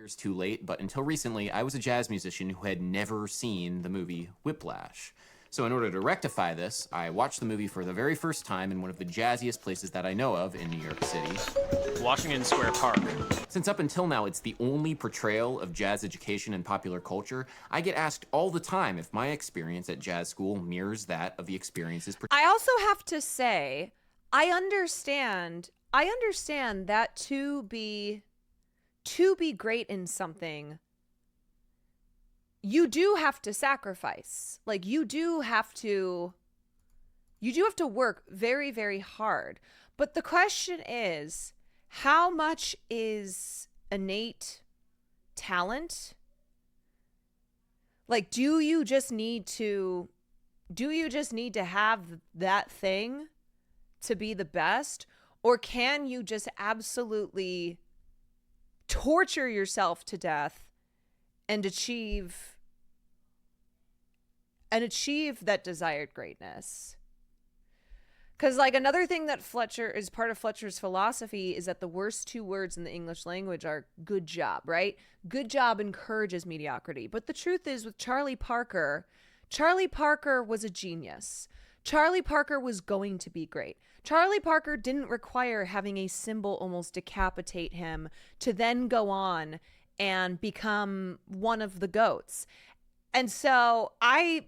years too late, but until recently, I was a jazz musician who had never seen the movie Whiplash. So in order to rectify this, I watched the movie for the very first time in one of the jazziest places that I know of in New York City, Washington Square Park. Since up until now it's the only portrayal of jazz education in popular culture, I get asked all the time if my experience at jazz school mirrors that of the experiences. I also have to say, I understand that to be great in something, you do have to sacrifice. Like you do have to work very, very hard. But the question is, how much is innate talent? Like, do you just need to have that thing to be the best? Or can you just absolutely torture yourself to death and achieve that desired greatness? Because, like, another thing that Fletcher is part of Fletcher's philosophy is that the worst two words in the English language are good job, right? Good job encourages mediocrity. But the truth is, with Charlie Parker was a genius. Charlie Parker was going to be great. Charlie Parker didn't require having a cymbal almost decapitate him to then go on and become one of the GOATs. And so I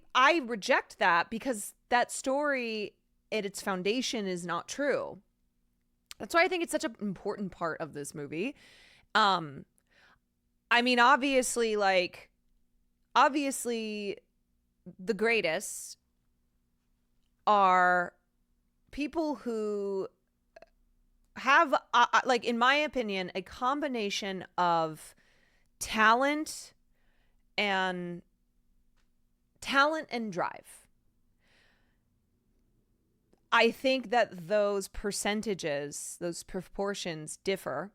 reject that because that story at its foundation is not true. That's why I think it's such an important part of this movie. I mean, obviously, the greatest are people who have, like, in my opinion, a combination of talent and drive. I think that those percentages, those proportions differ.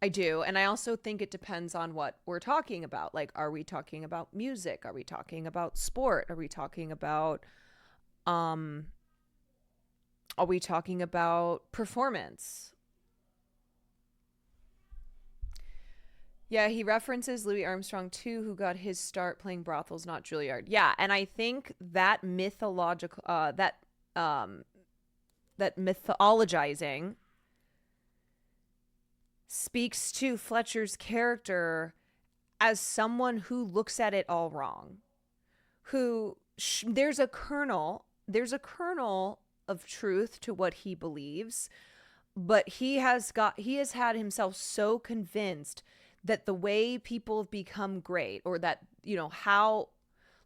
I do. And I also think it depends on what we're talking about. Like, are we talking about music? Are we talking about sport? Are we talking about performance? Yeah, he references Louis Armstrong too, who got his start playing brothels, not Juilliard. Yeah, and I think that mythological that mythologizing speaks to Fletcher's character as someone who looks at it all wrong. There's a kernel of truth to what he believes, but he has had himself so convinced that the way people have become great, or that, you know, how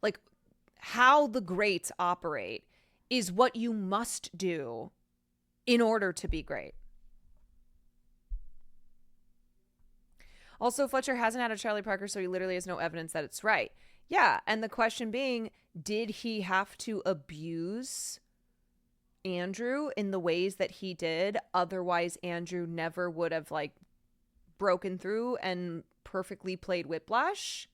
the greats operate is what you must do in order to be great. Also, Fletcher hasn't had a Charlie Parker, so he literally has no evidence that it's right. Yeah, and the question being, did he have to abuse Andrew in the ways that he did? Otherwise, Andrew never would have, like, broken through and perfectly played Whiplash.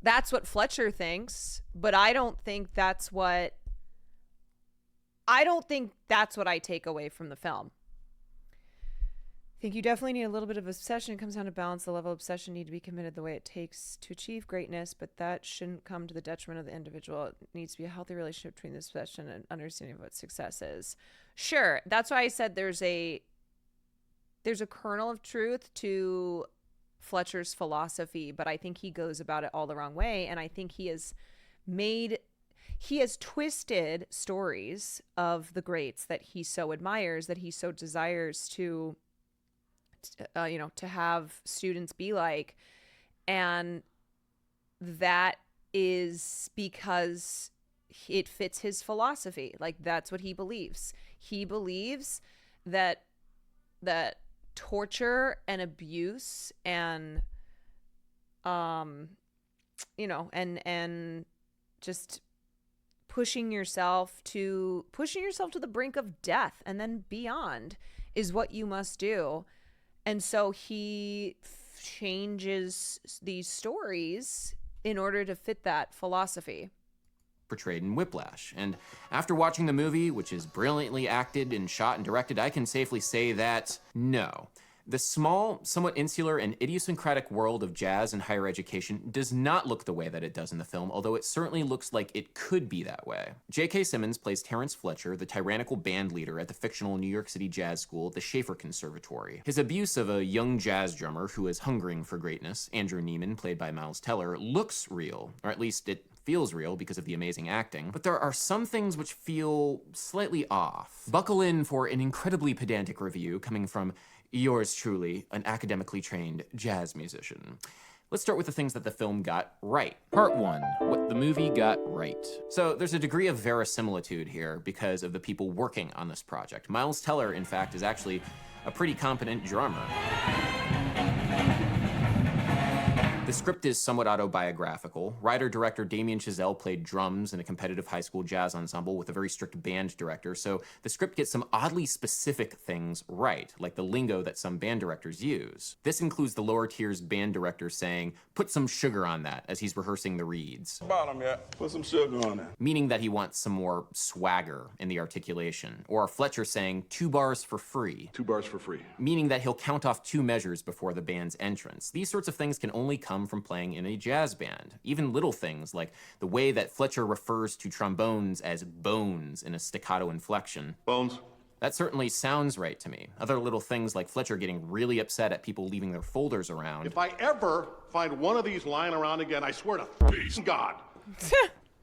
That's what Fletcher thinks, but I don't think that's what I take away from the film. I think you definitely need a little bit of obsession. It comes down to balance. The level of obsession need to be committed the way it takes to achieve greatness, but that shouldn't come to the detriment of the individual. It needs to be a healthy relationship between this obsession and understanding of what success is. Sure, that's why I said there's a kernel of truth to Fletcher's philosophy, but I think he goes about it all the wrong way, and I think he has twisted stories of the greats that he so admires, that he so desires to have students be like, and that is because it fits his philosophy. Like, that's what he believes. He believes that torture and abuse and and just pushing yourself to the brink of death and then beyond is what you must do. And so he changes these stories in order to fit that philosophy. Portrayed in Whiplash. And after watching the movie, which is brilliantly acted and shot and directed, I can safely say that no. The small, somewhat insular, and idiosyncratic world of jazz and higher education does not look the way that it does in the film, although it certainly looks like it could be that way. J.K. Simmons plays Terrence Fletcher, the tyrannical band leader at the fictional New York City jazz school, the Schaefer Conservatory. His abuse of a young jazz drummer who is hungering for greatness, Andrew Neiman, played by Miles Teller, looks real, or at least it feels real because of the amazing acting, but there are some things which feel slightly off. Buckle in for an incredibly pedantic review coming from yours truly, an academically trained jazz musician. Let's start with the things that the film got right. Part 1, what the movie got right. So there's a degree of verisimilitude here because of the people working on this project. Miles Teller, in fact, is actually a pretty competent drummer. The script is somewhat autobiographical. Writer-director Damien Chazelle played drums in a competitive high school jazz ensemble with a very strict band director, so the script gets some oddly specific things right, like the lingo that some band directors use. This includes the lower tiers band director saying, "Put some sugar on that," as he's rehearsing the reeds. Bottom, yeah. Put some sugar on it. Meaning that he wants some more swagger in the articulation. Or Fletcher saying, 2 bars for free. 2 bars for free. Meaning that he'll count off 2 measures before the band's entrance. These sorts of things can only come from playing in a jazz band. Even little things like the way that Fletcher refers to trombones as bones in a staccato inflection. Bones. That certainly sounds right to me. Other little things like Fletcher getting really upset at people leaving their folders around. If I ever find one of these lying around again, I swear to God,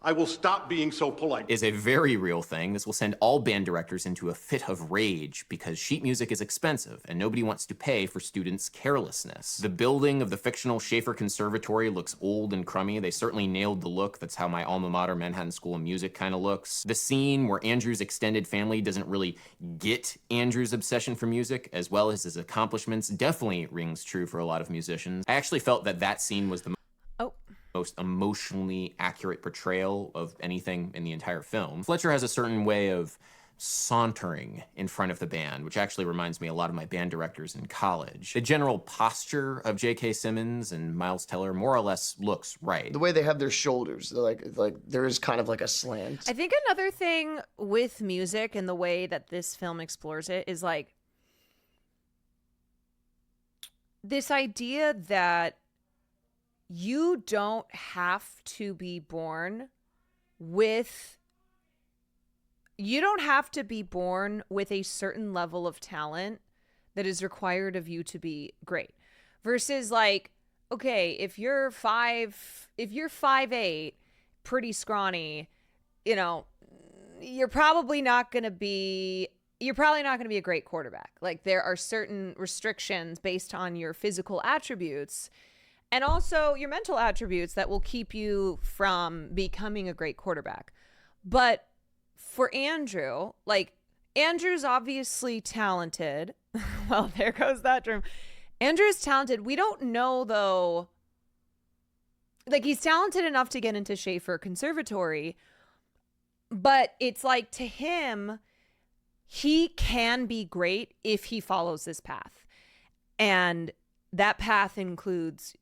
I will stop being so polite. Is a very real thing. This will send all band directors into a fit of rage because sheet music is expensive and nobody wants to pay for students' carelessness. The building of the fictional Schaefer Conservatory looks old and crummy. They certainly nailed the look. That's how my alma mater, Manhattan School of Music, kind of looks. The scene where Andrew's extended family doesn't really get Andrew's obsession for music as well as his accomplishments definitely rings true for a lot of musicians. I actually felt that that scene was the most emotionally accurate portrayal of anything in the entire film. Fletcher has a certain way of sauntering in front of the band, which actually reminds me a lot of my band directors in college. The general posture of J.K. Simmons and Miles Teller more or less looks right. The way they have their shoulders, they're like there is kind of like a slant. I think another thing with music and the way that this film explores it is like this idea that you don't have to be born with a certain level of talent that is required of you to be great. Versus like, okay, if you're 5'8", pretty scrawny, you know, you're probably not going to be a great quarterback. Like there are certain restrictions based on your physical attributes and also your mental attributes that will keep you from becoming a great quarterback. But for Andrew, like Andrew's obviously talented. Well, there goes that term. Andrew's talented. We don't know though. Like he's talented enough to get into Schaefer Conservatory, but it's like to him, he can be great if he follows this path. And that path involves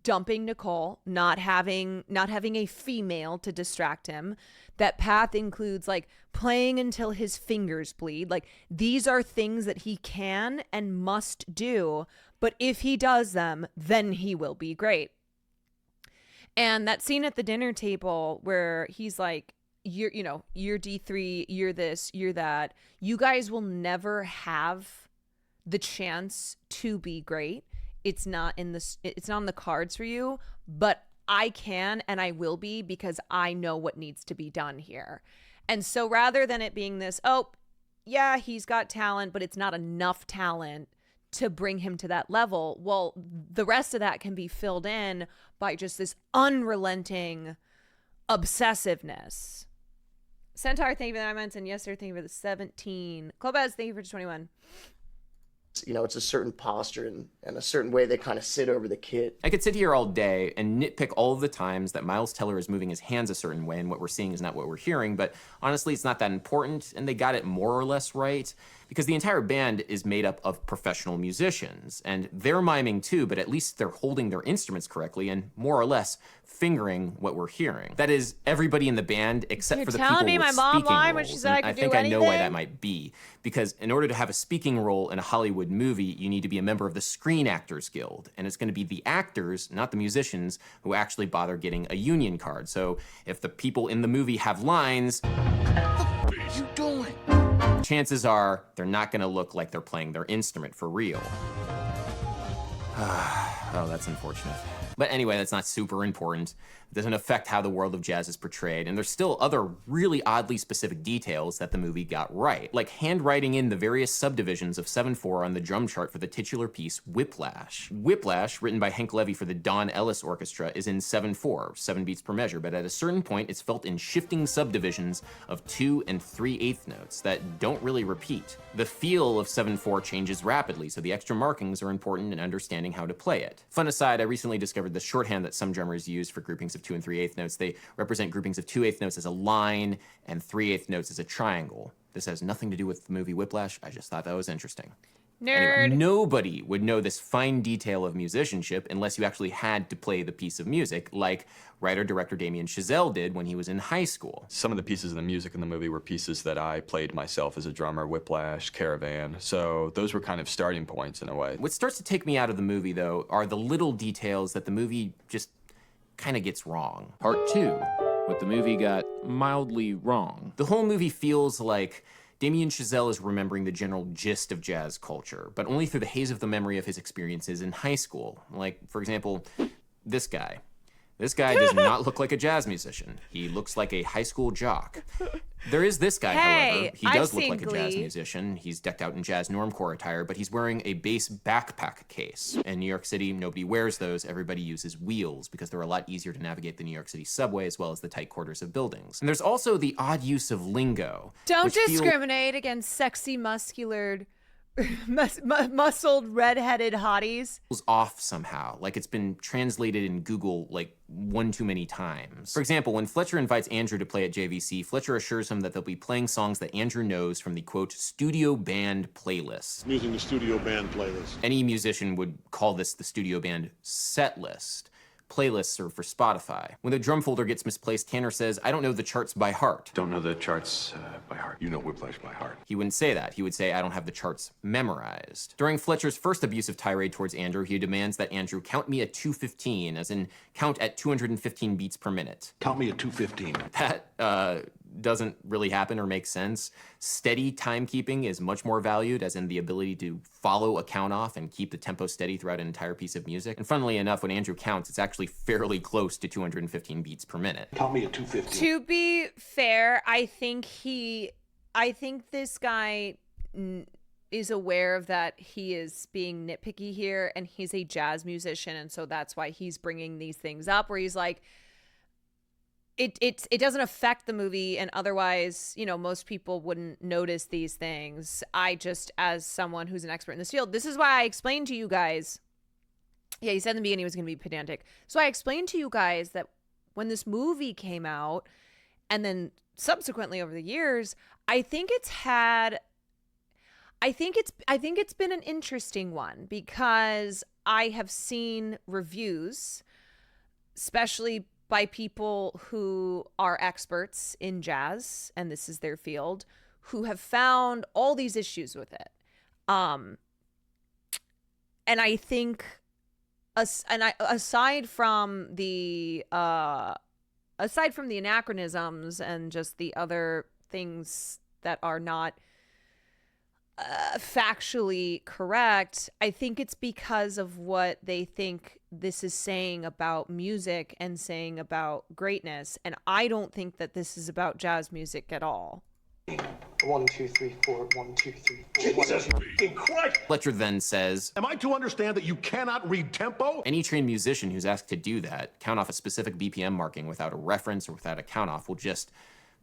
dumping Nicole, not having a female to distract him. That path includes like playing until his fingers bleed. Like these are things that he can and must do, but if he does them, then he will be great. And that scene at the dinner table where he's like, you're D3, you're this, you're that. You guys will never have the chance to be great. It's not in the cards for you, but I can and I will be because I know what needs to be done here. And so rather than it being this, oh, yeah, he's got talent, but it's not enough talent to bring him to that level. Well, the rest of that can be filled in by just this unrelenting obsessiveness. Centaur, thank you for the 9 months, and yes, sir, thank you for the 17. Clobaz, thank you for the 21. You know, it's a certain posture and a certain way they kind of sit over the kit. I could sit here all day and nitpick all of the times that Miles Teller is moving his hands a certain way and what we're seeing is not what we're hearing, but honestly, it's not that important, and they got it more or less right, because the entire band is made up of professional musicians, and they're miming too, but at least they're holding their instruments correctly and more or less fingering what we're hearing. That is, everybody in the band except You're for the telling people me with my mom speaking lied roles. when she said I could I think do I know why anything? that might be, because in order to have a speaking role in a Hollywood Hollywood movie, you need to be a member of the Screen Actors Guild. And it's going to be the actors, not the musicians, who actually bother getting a union card. So if the people in the movie have lines, What are you doing? chances are they're not going to look like they're playing their instrument for real. Oh, that's unfortunate. But anyway, that's not super important. It doesn't affect how the world of jazz is portrayed, and there's still other really oddly specific details that the movie got right, like handwriting in the various subdivisions of 7/4 on the drum chart for the titular piece, Whiplash. Whiplash, written by Hank Levy for the Don Ellis Orchestra, is in 7/4, 7 beats per measure, but at a certain point, it's felt in shifting subdivisions of 2 and 3/8 notes that don't really repeat. The feel of 7/4 changes rapidly, so the extra markings are important in understanding how to play it. Fun aside, I recently discovered the shorthand that some drummers use for groupings of 2 and 3/8 notes. They represent groupings of 2/8 notes as a line and 3/8 notes as a triangle. This has nothing to do with the movie Whiplash. I just thought that was interesting. Nerd. Anyway, nobody would know this fine detail of musicianship unless you actually had to play the piece of music, like writer-director Damien Chazelle did when he was in high school. Some of the pieces of the music in the movie were pieces that I played myself as a drummer, Whiplash, Caravan, so those were kind of starting points in a way. What starts to take me out of the movie, though, are the little details that the movie just kind of gets wrong. Part 2, what the movie got mildly wrong. The whole movie feels like Damien Chazelle is remembering the general gist of jazz culture, but only through the haze of the memory of his experiences in high school. Like, for example, this guy. This guy does not look like a jazz musician. He looks like a high school jock. There is this guy, however. He does look like a jazz musician. He's decked out in jazz normcore attire, but he's wearing a bass backpack case. In New York City, nobody wears those. Everybody uses wheels because they're a lot easier to navigate the New York City subway as well as the tight quarters of buildings. And there's also the odd use of lingo. Don't discriminate against sexy, muscular, muscled, redheaded hotties. Off somehow, like it's been translated in Google like one too many times. For example, when Fletcher invites Andrew to play at JVC, Fletcher assures him that they'll be playing songs that Andrew knows from the, quote, studio band playlist. I'm using the studio band playlist. Any musician would call this the studio band set list. Playlists are for Spotify. When the drum folder gets misplaced, Tanner says, I don't know the charts by heart. Don't know the charts by heart. You know Whiplash by heart. He wouldn't say that. He would say, I don't have the charts memorized. During Fletcher's first abusive tirade towards Andrew, he demands that Andrew count me at 215, as in count at 215 beats per minute. Count me at 215. That doesn't really happen or make sense. Steady timekeeping is much more valued, as in the ability to follow a count off and keep the tempo steady throughout an entire piece of music. And funnily enough, when Andrew counts, it's actually fairly close to 215 beats per minute. Count me at 215. To be fair, I think this guy is aware of that he is being nitpicky here, and he's a jazz musician, and so that's why he's bringing these things up, where he's like, it doesn't affect the movie, and otherwise, you know, most people wouldn't notice these things. I just, as someone who's an expert in this field, this is why I explained to you guys. Yeah, he said in the beginning he was going to be pedantic. So I explained to you guys that when this movie came out, and then subsequently over the years, I think it's been an interesting one, because I have seen reviews, especially by people who are experts in jazz, and this is their field, who have found all these issues with it. And I think, aside from the anachronisms and just the other things that are not factually correct, I think it's because of what they think this is saying about music and saying about greatness, and I don't think that this is about jazz music at all. 1, 2, 3, 4. 1, 2, 3, 4. Jesus fucking Christ! Fletcher then says, Am I to understand that you cannot read tempo? any trained musician who's asked to do that, count off a specific BPM marking without a reference or without a count off, will just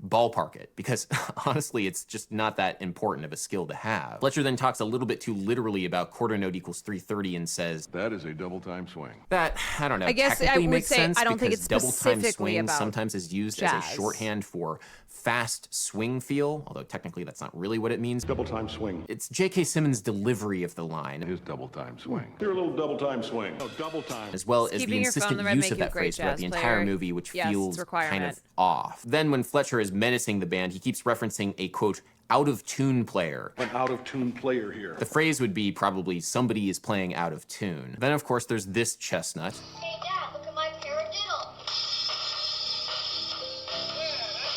ballpark it, because honestly, it's just not that important of a skill to have. Fletcher then talks a little bit too literally about quarter note equals 330 and says, That is a double time swing. that, I don't know, I guess I technically would makes say sense, I don't think because it's double time specifically swing about sometimes is used jazz. as a shorthand for fast swing feel, although technically that's not really what it means. Double time swing. It's J.K. Simmons' delivery of the line, His double time swing. Here a little double time swing. Oh, double time. as well as Keeping the your phone insistent on the red use make of you a that great phrase throughout jazz the entire player. movie, which Yes, it's feels a kind requirement. of off. Then when Fletcher has Fletcher's menacing the band, he keeps referencing a, quote, out-of-tune player. An out-of-tune player here. The phrase would be probably somebody is playing out of tune. Then, of course, there's this chestnut. Hey, Dad, look at my paradiddle.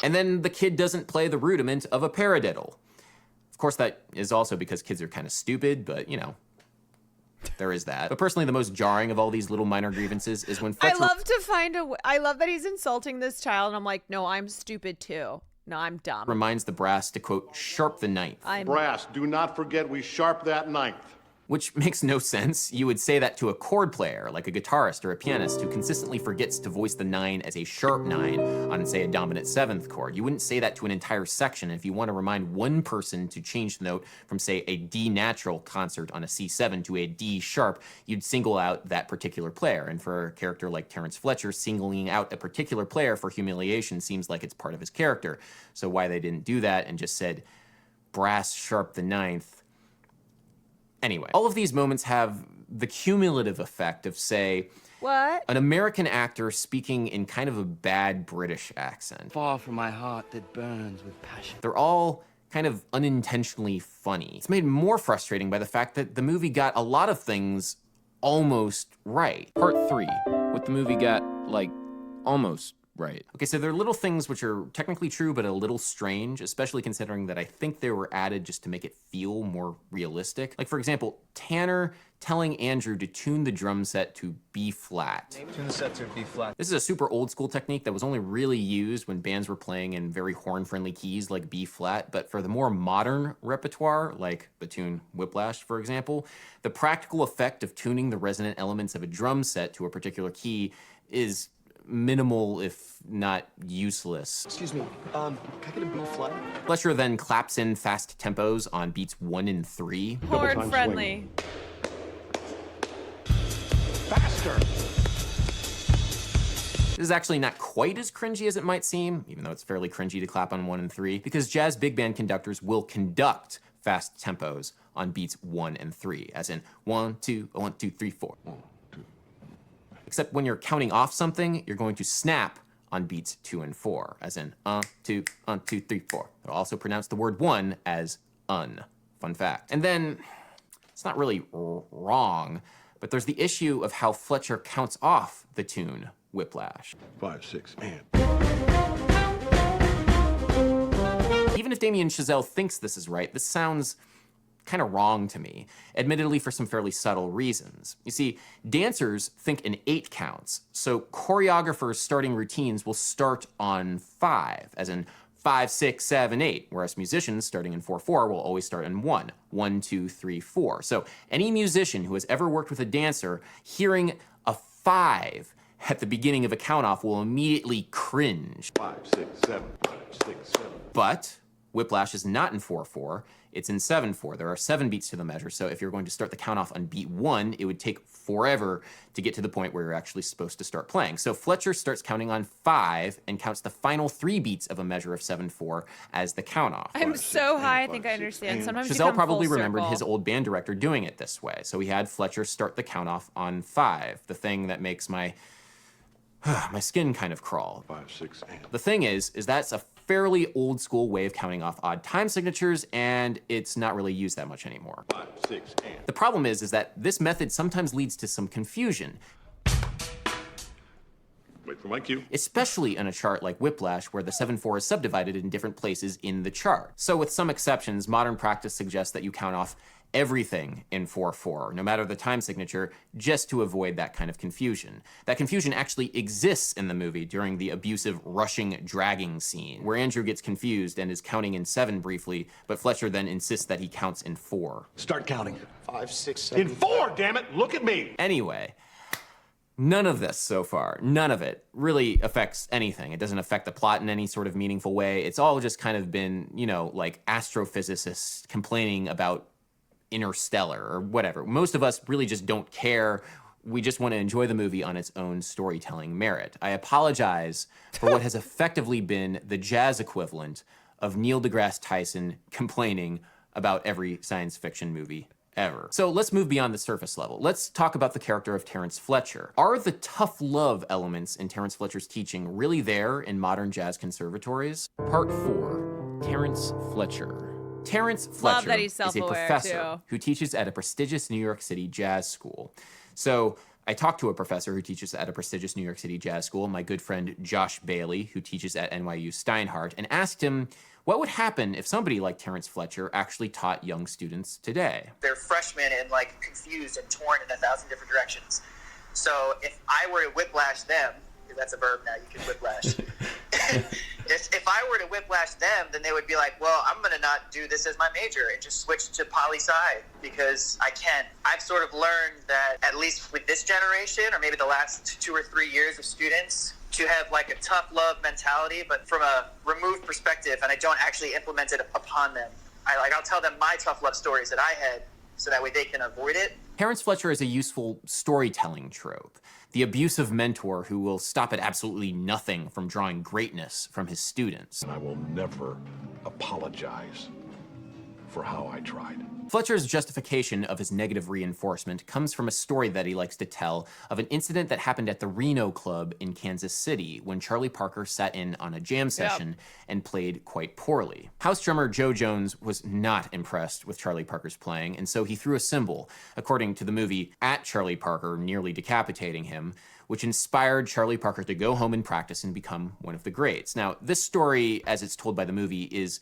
And then the kid doesn't play the rudiment of a paradiddle. Of course, that is also because kids are kind of stupid, but, you know, there is that. But personally, the most jarring of all these little minor grievances is when Fletcher... I love that he's insulting this child, and I'm like, no, I'm stupid too. No, I'm dumb. reminds the brass to, quote, sharp the ninth. Brass, do not forget we sharp that ninth. Which makes no sense. You would say that to a chord player, like a guitarist or a pianist who consistently forgets to voice the 9 as a sharp 9 on, say, a dominant 7th chord. You wouldn't say that to an entire section. If you want to remind one person to change the note from, say, a D natural concert on a C7 to a D sharp, you'd single out that particular player. And for a character like Terrence Fletcher, singling out a particular player for humiliation seems like it's part of his character. So why they didn't do that and just said, brass sharp the 9th. Anyway, all of these moments have the cumulative effect of, say, What? an American actor speaking in kind of a bad British accent. Far from my heart that burns with passion. They're all kind of unintentionally funny. It's made more frustrating by the fact that the movie got a lot of things almost right. Part 3, what the movie got, like, almost right. Okay, so there are little things which are technically true, but a little strange, especially considering that I think they were added just to make it feel more realistic. Like, for example, Tanner telling Andrew to tune the drum set to B flat. Tune the set to B flat. This is a super old school technique that was only really used when bands were playing in very horn-friendly keys like B flat, but for the more modern repertoire, like the tune Whiplash, for example, the practical effect of tuning the resonant elements of a drum set to a particular key is minimal, if not useless. Excuse me, can I get a B flat? Fletcher then claps in fast tempos on beats 1 and 3. Horn friendly. Faster! This is actually not quite as cringy as it might seem, even though it's fairly cringy to clap on 1 and 3, because jazz big band conductors will conduct fast tempos on beats 1 and 3, as in 1, 2, 1, 2, 3, 4. Except when you're counting off something, you're going to snap on beats 2 and 4, as in 2, 1, 2, 3, 4. They'll also pronounce the word 1 as un. Fun fact. And then, it's not really wrong, but there's the issue of how Fletcher counts off the tune Whiplash. 5, 6, and. Even if Damien Chazelle thinks this is right, this sounds kind of wrong to me, admittedly for some fairly subtle reasons. You see, dancers think in 8 counts, so choreographers' starting routines will start on 5, as in 5, 6, 7, 8, whereas musicians starting in 4/4 will always start in 1, 1, 2, 3, 4. So any musician who has ever worked with a dancer, hearing a 5 at the beginning of a count-off will immediately cringe. 5, 6, 7, 5, 6, 7. But Whiplash is not in 4/4, it's in 7/4. There are 7 beats to the measure, so if you're going to start the count off on beat 1, it would take forever to get to the point where you're actually supposed to start playing. So Fletcher starts counting on 5 and counts the final 3 beats of a measure of 7/4 as the count off. I'm so high, I think I understand. Sometimes you Chazelle come probably full remembered circle. his old band director doing it this way, so he had Fletcher start the count off on 5, the thing that makes my skin kind of crawl. 5, 6, and. The thing is that's a fairly old school way of counting off odd time signatures, and it's not really used that much anymore. 5, 6, and. The problem is that this method sometimes leads to some confusion, Wait for my cue. especially in a chart like Whiplash, where the 7/4 is subdivided in different places in the chart. So with some exceptions, modern practice suggests that you count off everything in 4/4, no matter the time signature, just to avoid that kind of confusion. That confusion actually exists in the movie during the abusive rushing, dragging scene, where Andrew gets confused and is counting in 7 briefly, but Fletcher then insists that he counts in 4. Start counting. 5, 6, 7. In 4, damn it! Look at me! Anyway, none of this so far, none of it really affects anything. It doesn't affect the plot in any sort of meaningful way. It's all just kind of been, you know, like astrophysicists complaining about Interstellar or whatever. Most of us really just don't care. We just want to enjoy the movie on its own storytelling merit. I apologize for what has effectively been the jazz equivalent of Neil deGrasse Tyson complaining about every science fiction movie ever. So let's move beyond the surface level. Let's talk about the character of Terrence Fletcher. Are the tough love elements in Terrence Fletcher's teaching really there in modern jazz conservatories? Part 4, Terrence Fletcher. Terrence Fletcher that he's is a self-aware, professor too. who teaches at a prestigious New York City jazz school. So I talked to a professor who teaches at a prestigious New York City jazz school, my good friend Josh Bailey, who teaches at NYU Steinhardt, and asked him what would happen if somebody like Terrence Fletcher actually taught young students today. They're freshmen and like confused and torn in 1,000 different directions. So if I were to whiplash them, because that's a verb now, you can whiplash. If I were to whiplash them, then they would be like, well, I'm going to not do this as my major and just switch to poli-sci because I can. I've sort of learned that at least with this generation, or maybe the last 2 or 3 years of students, to have like a tough love mentality, but from a removed perspective, and I don't actually implement it upon them. I'll tell them my tough love stories that I had so that way they can avoid it. Terrence Fletcher is a useful storytelling trope. The abusive mentor who will stop at absolutely nothing from drawing greatness from his students. And I will never apologize for how I tried. Fletcher's justification of his negative reinforcement comes from a story that he likes to tell of an incident that happened at the Reno Club in Kansas City when Charlie Parker sat in on a jam session and played quite poorly. House drummer Joe Jones was not impressed with Charlie Parker's playing, and so he threw a cymbal, according to the movie, at Charlie Parker, nearly decapitating him, which inspired Charlie Parker to go home and practice and become one of the greats. Now, this story, as it's told by the movie, is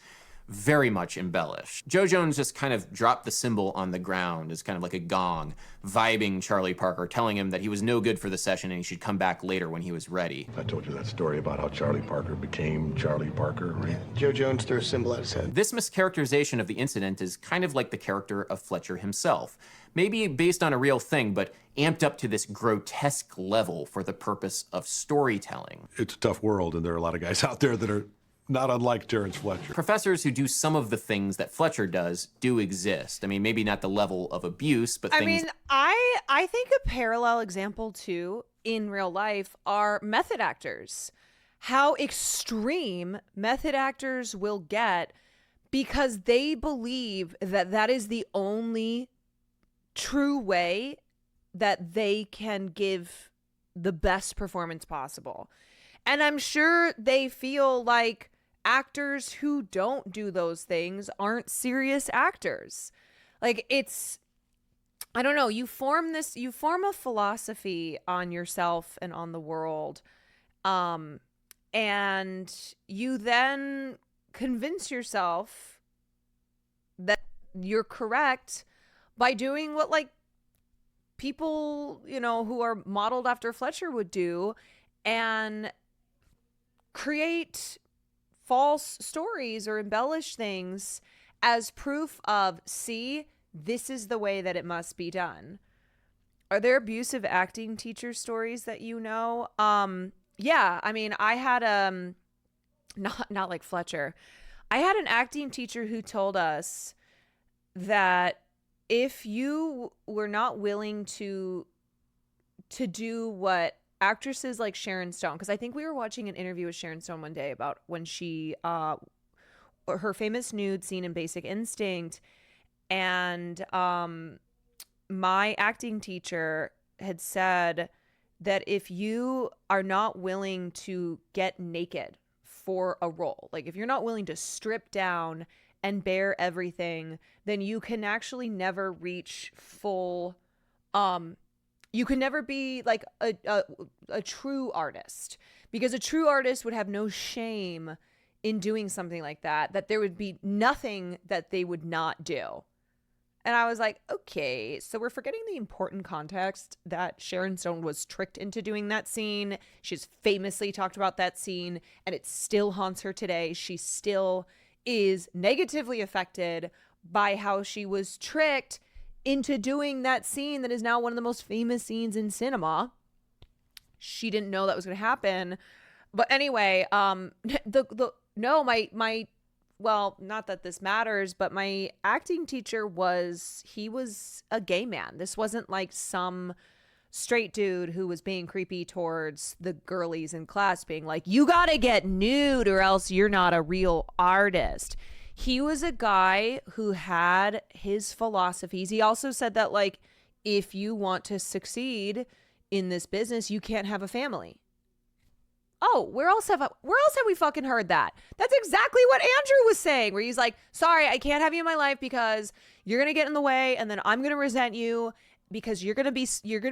very much embellished. Joe Jones just kind of dropped the cymbal on the ground as kind of like a gong, vibing Charlie Parker, telling him that he was no good for the session and he should come back later when he was ready. I told you that story about how Charlie Parker became Charlie Parker, right? Joe Jones threw a cymbal at his head. This mischaracterization of the incident is kind of like the character of Fletcher himself. Maybe based on a real thing, but amped up to this grotesque level for the purpose of storytelling. It's a tough world, and there are a lot of guys out there that are not unlike Terrence Fletcher. Professors who do some of the things that Fletcher does do exist. I mean, maybe not the level of abuse, but things... I mean, I think a parallel example, too, in real life are method actors. How extreme method actors will get because they believe that that is the only true way that they can give the best performance possible. And I'm sure they feel like actors who don't do those things aren't serious actors. Like, it's, I don't know, you form a philosophy on yourself and on the world. And you then convince yourself that you're correct by doing what, like, people, you know, who are modeled after Fletcher would do, and create false stories or embellish things as proof of, see, this is the way that it must be done. Are there abusive acting teacher stories that you know? Yeah, I mean, I had not like Fletcher. I had an acting teacher who told us that if you were not willing to do what actresses like Sharon Stone, because I think we were watching an interview with Sharon Stone one day about when she her famous nude scene in Basic Instinct, and my acting teacher had said that if you are not willing to get naked for a role, like if you're not willing to strip down and bear everything, then you can actually never reach full you can never be like a true artist, because a true artist would have no shame in doing something like that, that there would be nothing that they would not do. And I was like, okay, so we're forgetting the important context that Sharon Stone was tricked into doing that scene. She's famously talked about that scene, and it still haunts her today. She still is negatively affected by how she was tricked into doing that scene that is now one of the most famous scenes in cinema. She didn't know that was going to happen. But anyway, well, not that this matters, but my acting teacher was a gay man. This wasn't like some straight dude who was being creepy towards the girlies in class, being like, you got to get nude or else you're not a real artist. He was a guy who had his philosophies. He also said that, like, if you want to succeed in this business, you can't have a family. Oh, where else have we fucking heard that? That's exactly what Andrew was saying, where he's like, sorry, I can't have you in my life because you're going to get in the way, and then I'm going to resent you because you're going to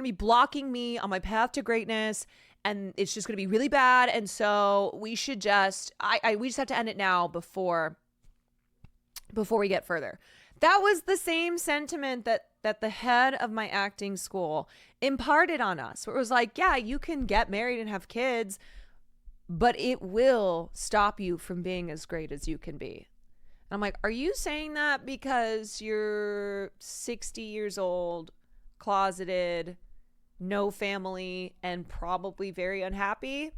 be blocking me on my path to greatness, and it's just going to be really bad. And so we should just we just have to end it now before we get further. That was the same sentiment that the head of my acting school imparted on us, where it was like, yeah, you can get married and have kids, but it will stop you from being as great as you can be. And I'm like, are you saying that because you're 60 years old, closeted, no family, and probably very unhappy?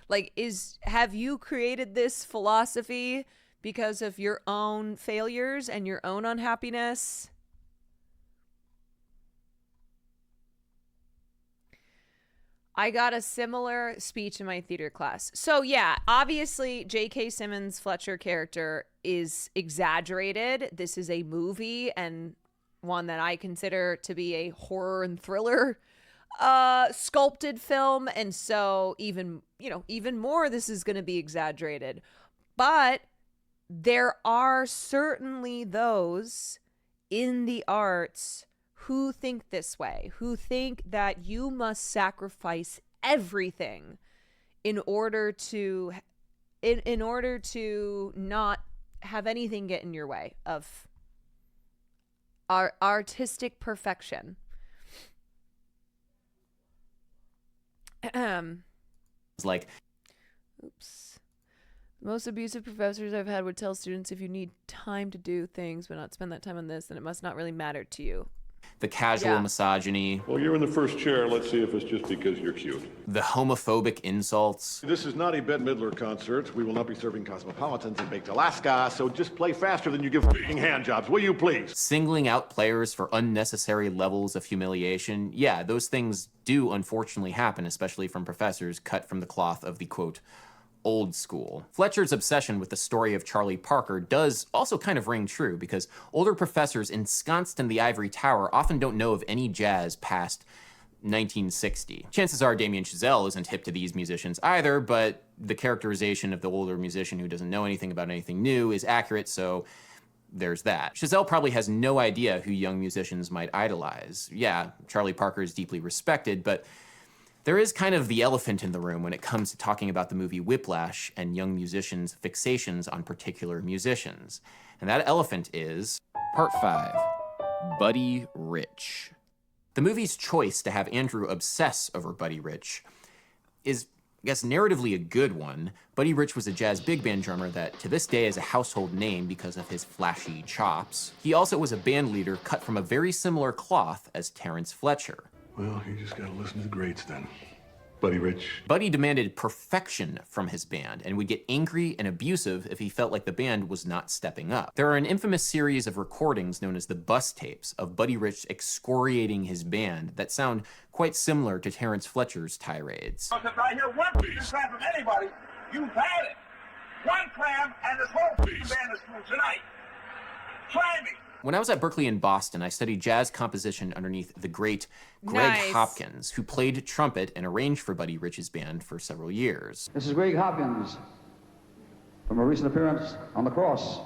Like, have you created this philosophy because of your own failures and your own unhappiness? I got a similar speech in my theater class. So yeah, obviously J.K. Simmons' Fletcher character is exaggerated. This is a movie, and one that I consider to be a horror and thriller sculpted film, and so even more this is going to be exaggerated. But there are certainly those in the arts who think this way, who think that you must sacrifice everything in order to not have anything get in your way of our artistic perfection. It's like, oops. The most abusive professors I've had would tell students, if you need time to do things but not spend that time on this, then it must not really matter to you. the casual misogyny, Well, you're in the first chair. Let's see if it's just because you're cute. the homophobic insults. This is not a Bette Midler concert. We will not be serving cosmopolitans in baked Alaska, so just play faster than you give hand jobs, will you please? Singling out players for unnecessary levels of humiliation. Yeah, those things do unfortunately happen, especially from professors cut from the cloth of the, quote, old school. Fletcher's obsession with the story of Charlie Parker does also kind of ring true, because older professors ensconced in the ivory tower often don't know of any jazz past 1960. Chances are Damien Chazelle isn't hip to these musicians either, but the characterization of the older musician who doesn't know anything about anything new is accurate, so there's that. Chazelle probably has no idea who young musicians might idolize. Yeah, Charlie Parker is deeply respected, but there is kind of the elephant in the room when it comes to talking about the movie Whiplash and young musicians' fixations on particular musicians. And that elephant is Part 5, Buddy Rich. The movie's choice to have Andrew obsess over Buddy Rich is, I guess, narratively a good one. Buddy Rich was a jazz big band drummer that to this day is a household name because of his flashy chops. He also was a band leader cut from a very similar cloth as Terrence Fletcher. Well, you just gotta listen to the greats then. Buddy Rich. Buddy demanded perfection from his band and would get angry and abusive if he felt like the band was not stepping up. There are an infamous series of recordings known as the bus tapes of Buddy Rich excoriating his band that sound quite similar to Terrence Fletcher's tirades. If I hear one clam from anybody, you've had it. One clam and this whole band is through tonight. Try me. When I was at Berkeley in Boston, I studied jazz composition underneath the great Greg Hopkins, who played trumpet and arranged for Buddy Rich's band for several years. This is Greg Hopkins from a recent appearance on the cross.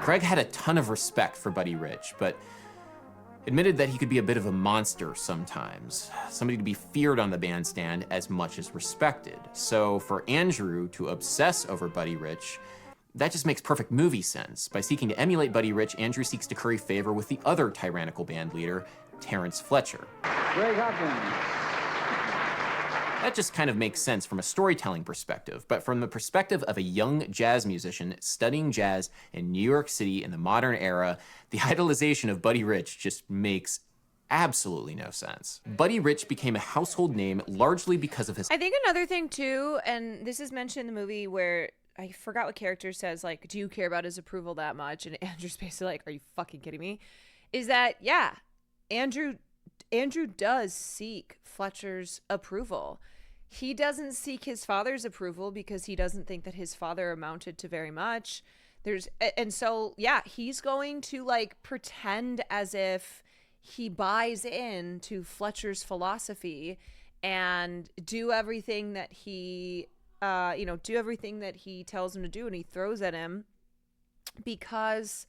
Greg had a ton of respect for Buddy Rich, but admitted that he could be a bit of a monster sometimes, somebody to be feared on the bandstand as much as respected. So for Andrew to obsess over Buddy Rich, that just makes perfect movie sense. By seeking to emulate Buddy Rich, Andrew seeks to curry favor with the other tyrannical band leader, Terrence Fletcher. Greg Hopkins. That just kind of makes sense from a storytelling perspective, but from the perspective of a young jazz musician studying jazz in New York City in the modern era, the idolization of Buddy Rich just makes absolutely no sense. Buddy Rich became a household name largely because of his... I think another thing too, and this is mentioned in the movie where I forgot what character says, like, do you care about his approval that much? And Andrew's basically like, are you fucking kidding me? Is that, yeah, Andrew does seek Fletcher's approval. He doesn't seek his father's approval because he doesn't think that his father amounted to very much. And so, yeah, he's going to like pretend as if he buys into Fletcher's philosophy and do everything that he, do everything that he tells him to do and he throws at him because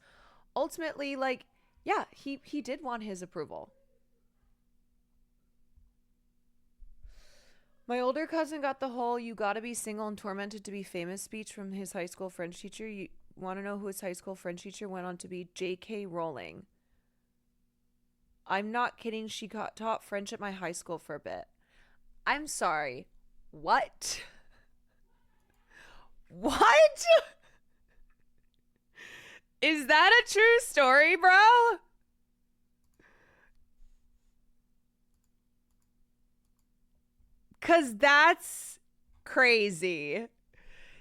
ultimately, like, yeah, he did want his approval. My older cousin got the whole "you gotta be single and tormented to be famous" speech from his high school French teacher. You want to know who his high school French teacher went on to be? J.K. Rowling. I'm not kidding. She taught French at my high school for a bit. I'm sorry. What? What? Is that a true story, bro? Cause that's crazy.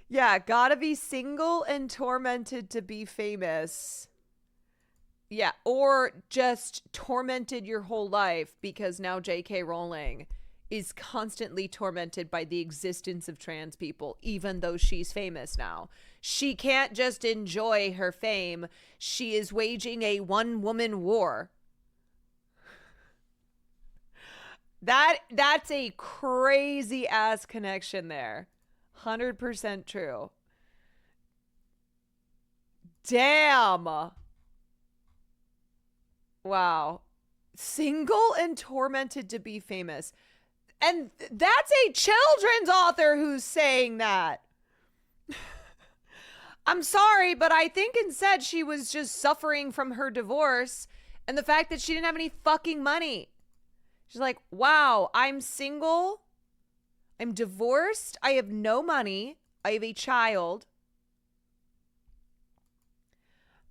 Yeah, gotta be single and tormented to be famous. Yeah, or just tormented your whole life because now J.K. Rowling is constantly tormented by the existence of trans people, even though she's famous now. She can't just enjoy her fame. She is waging a one-woman war. That's a crazy ass connection there. 100% true. Damn. Wow. Single and tormented to be famous. And that's a children's author who's saying that. I'm sorry, but I think instead she was just suffering from her divorce and the fact that she didn't have any fucking money. She's like, wow, I'm single. I'm divorced. I have no money. I have a child.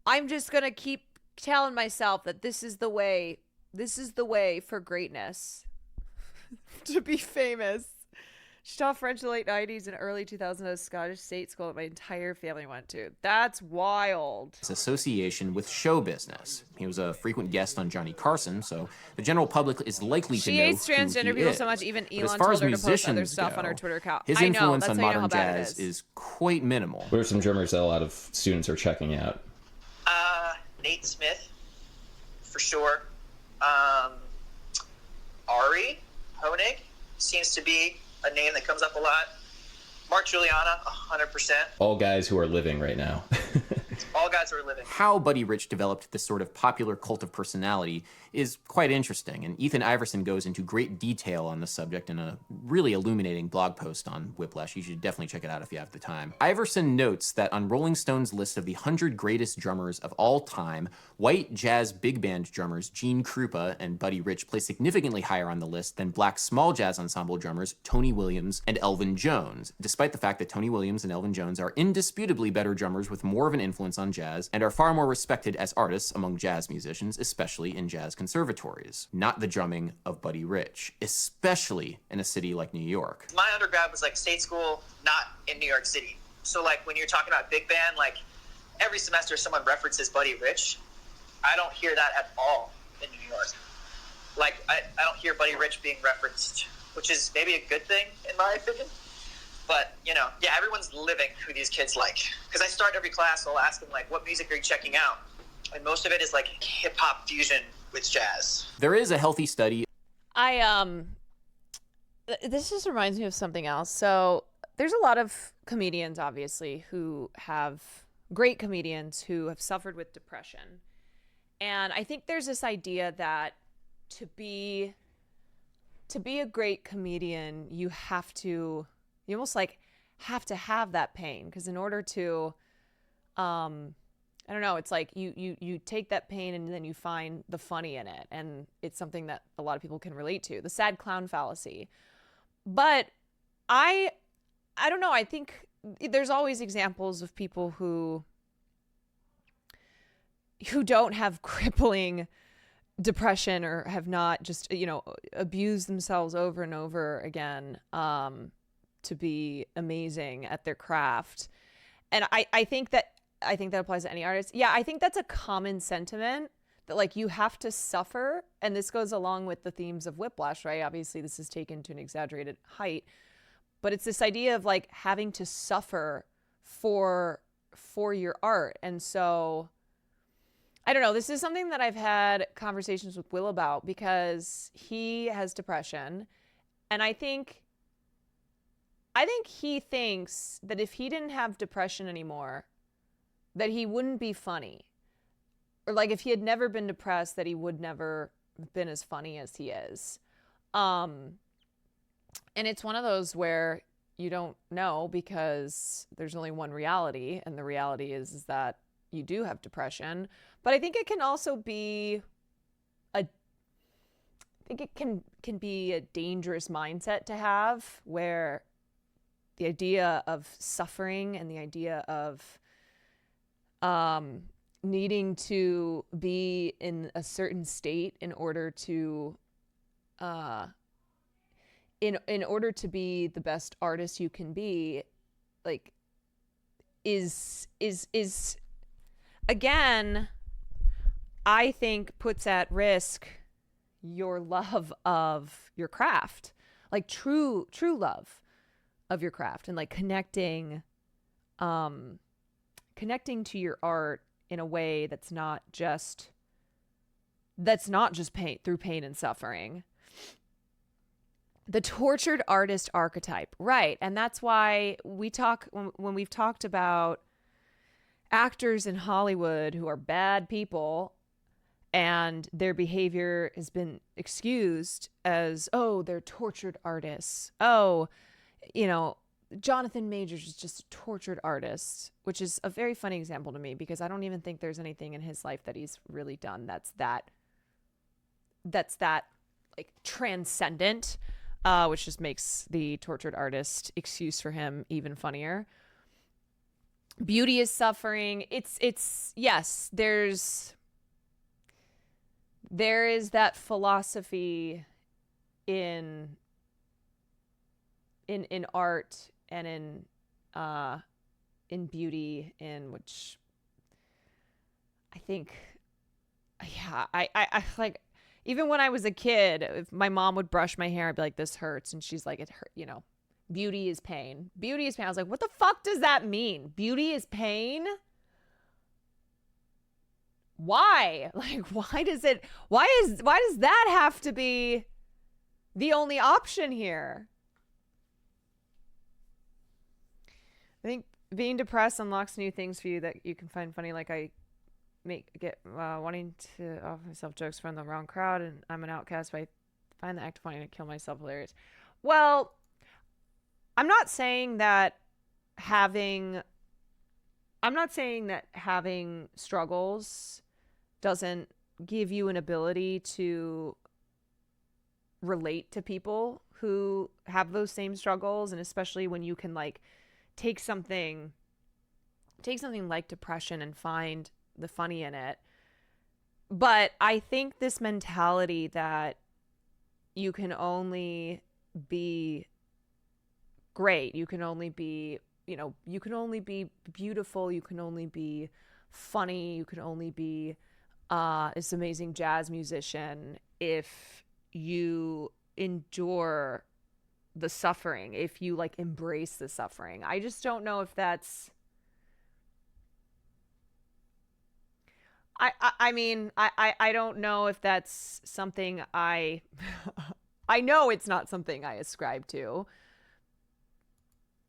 I'm just going to keep telling myself that this is the way for greatness. To be famous. She taught French in the late 90s and early 2000s at a Scottish state school that my entire family went to. That's wild. His association with show business. He was a frequent guest on Johnny Carson, so the general public is likely to know She hates transgender who he people is. so much, even But as Elon far told as her to post musicians other stuff go, on her Twitter account. his I know, influence that's on how you know how modern bad it jazz is quite minimal. What are some drummers that a lot of students are checking out? Nate Smith, for sure. Ari Honig seems to be a name that comes up a lot. Mark Juliana, 100%. All guys who are living right now. All guys who are living. How Buddy Rich developed this sort of popular cult of personality is quite interesting, and Ethan Iverson goes into great detail on the subject in a really illuminating blog post on Whiplash. You should definitely check it out if you have the time. Iverson notes that on Rolling Stone's list of the 100 greatest drummers of all time, white jazz big band drummers Gene Krupa and Buddy Rich place significantly higher on the list than black small jazz ensemble drummers Tony Williams and Elvin Jones, despite the fact that Tony Williams and Elvin Jones are indisputably better drummers with more of an influence on jazz and are far more respected as artists among jazz musicians, especially in jazz conservatories. Not the drumming of Buddy Rich, especially in a city like New York. My undergrad was like state school, not in New York City. So like when you're talking about big band, like every semester someone references Buddy Rich. I don't hear that at all in New York. Like I don't hear Buddy Rich being referenced, which is maybe a good thing in my opinion. But, you know, yeah, everyone's living who these kids like. Because I start every class, I'll ask them, like, what music are you checking out? And most of it is, like, hip-hop fusion with jazz. There is a healthy study. This just reminds me of something else. So there's a lot of comedians, obviously, great comedians who have suffered with depression. And I think there's this idea that to be a great comedian, you almost like have to have that pain, because in order to I don't know, it's like you take that pain and then you find the funny in it, and it's something that a lot of people can relate to, the sad clown fallacy. But I don't know, I think there's always examples of people who don't have crippling depression or have not just, abused themselves over and over again to be amazing at their craft. And I think that applies to any artist. Yeah, I think that's a common sentiment, that like you have to suffer, and this goes along with the themes of Whiplash, right? Obviously this is taken to an exaggerated height, but it's this idea of like having to suffer for your art. And so I don't know, this is something that I've had conversations with Will about, because he has depression, and I think he thinks that if he didn't have depression anymore, that he wouldn't be funny. Or like if he had never been depressed, that he would never have been as funny as he is. And it's one of those where you don't know, because there's only one reality, and the reality is that you do have depression. But I think it can also be can be a dangerous mindset to have, where the idea of suffering and the idea of needing to be in a certain state in order to in order to be the best artist you can be, like, is again, I think puts at risk your love of your craft, like true love of your craft, and like connecting to your art in a way that's not just pain, through pain and suffering. The tortured artist archetype, right? And that's why we talk, when we've talked about actors in Hollywood who are bad people and their behavior has been excused as, oh, they're tortured artists. Oh, you know, Jonathan Majors is just a tortured artist, which is a very funny example to me, because I don't even think there's anything in his life that he's really done that's that like transcendent, which just makes the tortured artist excuse for him even funnier. Beauty is suffering. It's yes, there is that philosophy in art and in beauty, in which I think, yeah, I like, even when I was a kid, if my mom would brush my hair, I'd be like, this hurts, and she's like, it hurt, you know, beauty is pain. Beauty is pain. I was like, what the fuck does that mean? Beauty is pain? Why? Like, why does that have to be the only option here? I think being depressed unlocks new things for you that you can find funny. Like, I get wanting to offer myself jokes from the wrong crowd, and I'm an outcast, but I find the act of wanting to kill myself hilarious. Well, I'm not saying that having struggles doesn't give you an ability to relate to people who have those same struggles, and especially when you can like take something like depression and find the funny in it. But I think this mentality that you can only be great, you can only be, you know, you can only be beautiful, you can only be funny, you can only be this amazing jazz musician if you endure the suffering, if you like embrace the suffering. I just don't know if that's, I mean, I don't know if that's something I know it's not something I ascribe to,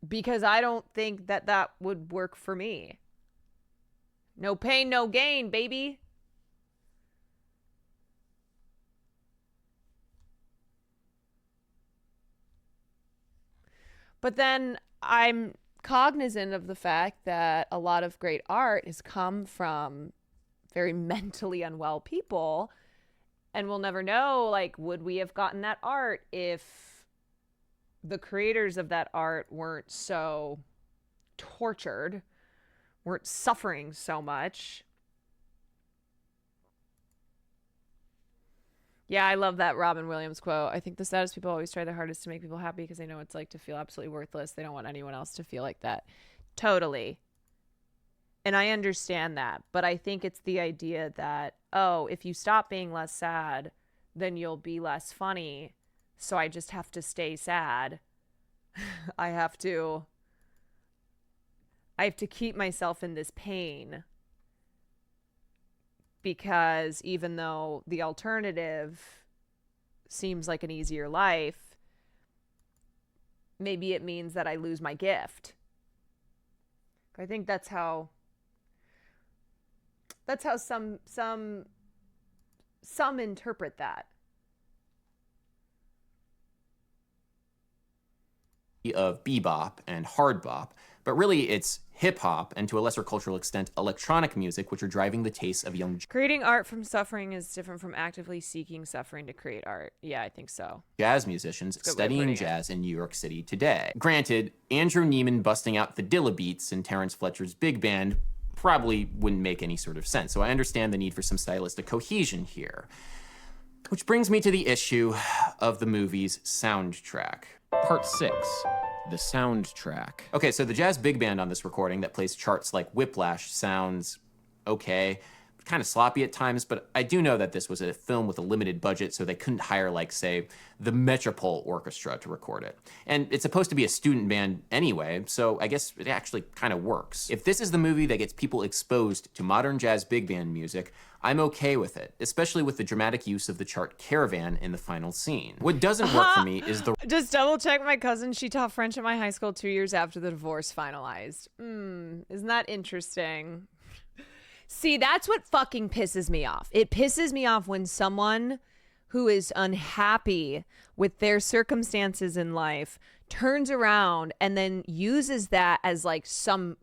because I don't think that would work for me. No pain, no gain, baby. But then I'm cognizant of the fact that a lot of great art has come from very mentally unwell people, and we'll never know, like, would we have gotten that art if the creators of that art weren't so tortured, weren't suffering so much. Yeah, I love that Robin Williams quote. I think the saddest people always try their hardest to make people happy because they know what it's like to feel absolutely worthless. They don't want anyone else to feel like that. Totally. And I understand that. But I think it's the idea that, oh, if you stop being less sad, then you'll be less funny. So I just have to stay sad. I have to keep myself in this pain, because even though the alternative seems like an easier life, maybe it means that I lose my gift. I think that's how some interpret that. Of bebop and hard bop, but really it's hip hop and to a lesser cultural extent electronic music, which are driving the tastes of young Creating art from suffering is different from actively seeking suffering to create art. Yeah, I think so. jazz musicians studying jazz in New York City today. Granted, Andrew Neiman busting out the Dilla beats in Terrence Fletcher's big band probably wouldn't make any sort of sense, so I understand the need for some stylistic cohesion here. Which brings me to the issue of the movie's soundtrack. Part 6, the soundtrack. Okay, so the jazz big band on this recording that plays charts like Whiplash sounds okay, kind of sloppy at times, but I do know that this was a film with a limited budget, so they couldn't hire, like, say, the Metropole Orchestra to record it. And it's supposed to be a student band anyway, so I guess it actually kind of works. If this is the movie that gets people exposed to modern jazz big band music, I'm okay with it, especially with the dramatic use of the chart Caravan in the final scene. What doesn't work for me is the... Just double check my cousin. She taught French at my high school 2 years after the divorce finalized. Isn't that interesting? See, that's what fucking pisses me off. It pisses me off when someone who is unhappy with their circumstances in life turns around and then uses that as like some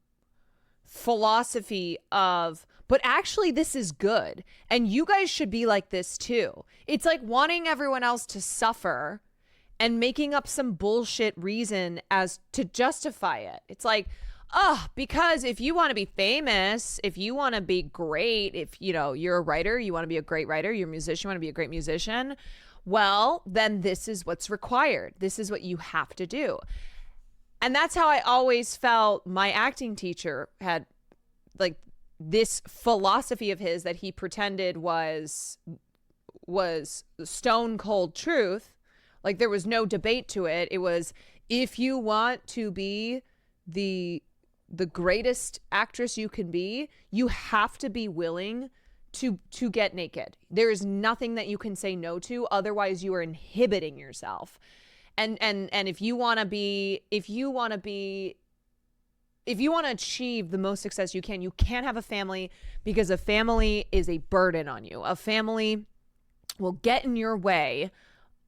philosophy of, but actually this is good and you guys should be like this too. It's like wanting everyone else to suffer and making up some bullshit reason as to justify it. It's like, because if you want to be famous, if you want to be great, if you're a writer, you want to be a great writer, you're a musician, you want to be a great musician, well, then this is what's required. This is what you have to do. And that's how I always felt my acting teacher had, like, this philosophy of his that he pretended was stone cold truth. Like, there was no debate to it. It was, if you want to be the greatest actress you can be, you have to be willing to get naked. There is nothing that you can say no to, otherwise you are inhibiting yourself. And if you want to achieve the most success you can't have a family, because a family is a burden on you. A family will get in your way